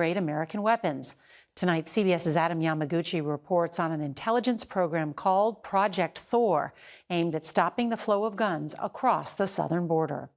American weapons. Tonight, CBS's Adam Yamaguchi reports on an intelligence program called Project Thor, aimed at stopping the flow of guns across the southern border.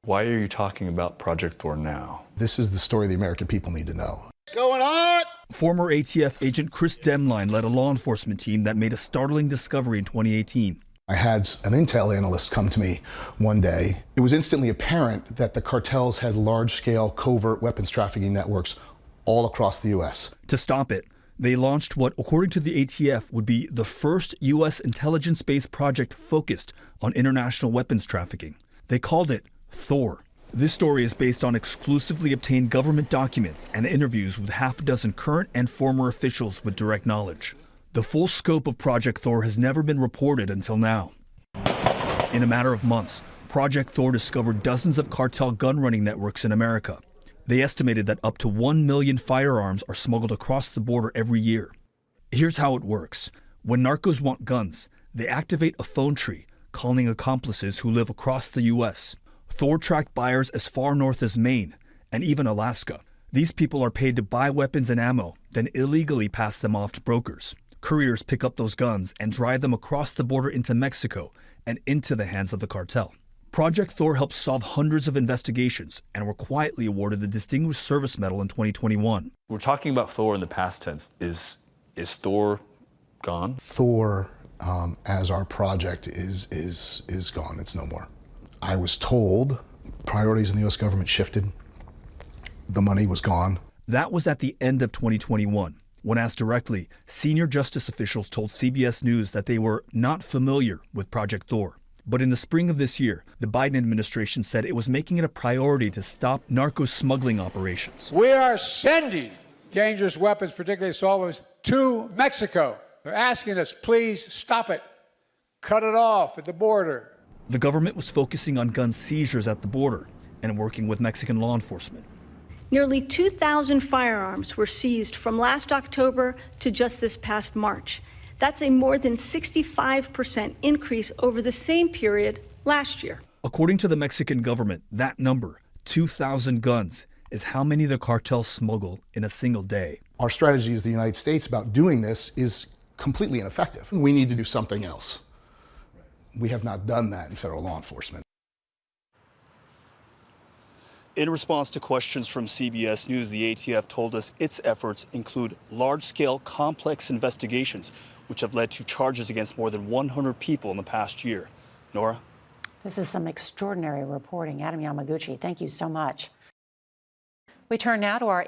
Why are you talking about Project Thor now? This is the story the American people need to know. Going on! Former ATF agent Chris Demline led a law enforcement team that made a startling discovery in 2018. I had an intel analyst come to me one day. It was instantly apparent that the cartels had large-scale covert weapons trafficking networks all across the U.S. To stop it, they launched what, according to the ATF, would be the first U.S. intelligence-based project focused on international weapons trafficking. They called it Thor. This story is based on exclusively obtained government documents and interviews with half a dozen current and former officials with direct knowledge. The full scope of Project Thor has never been reported until now. In a matter of months, Project Thor discovered dozens of cartel gun-running networks in America. They estimated that up to 1 million firearms are smuggled across the border every year. Here's how it works. When narcos want guns, they activate a phone tree, calling accomplices who live across the U.S. Thor tracked buyers as far north as Maine and even Alaska. These people are paid to buy weapons and ammo, then illegally pass them off to brokers. Couriers pick up those guns and drive them across the border into Mexico and into the hands of the cartel. Project Thor helped solve hundreds of investigations and were quietly awarded the Distinguished Service Medal in 2021. We're talking about Thor in the past tense. Is Thor gone? Thor, as our project, is gone. It's no more. I was told priorities in the U.S. government shifted. The money was gone. That was at the end of 2021. When asked directly, senior justice officials told CBS News that they were not familiar with Project Thor. But in the spring of this year, the Biden administration said it was making it a priority to stop narco smuggling operations. We are sending dangerous weapons, particularly assault weapons, to Mexico. They're asking us, please stop it. Cut it off at the border. The government was focusing on gun seizures at the border and working with Mexican law enforcement. Nearly 2,000 firearms were seized from last October to just this past March. That's a more than 65% increase over the same period last year. According to the Mexican government, that number, 2,000 guns, is how many the cartels smuggle in a single day. Our strategy as the United States about doing this is completely ineffective. We need to do something else. We have not done that in federal law enforcement. In response to questions from CBS News, the ATF told us its efforts include large-scale, complex investigations, which have led to charges against more than 100 people in the past year. Nora? This is some extraordinary reporting. Adam Yamaguchi, thank you so much. We turn now to our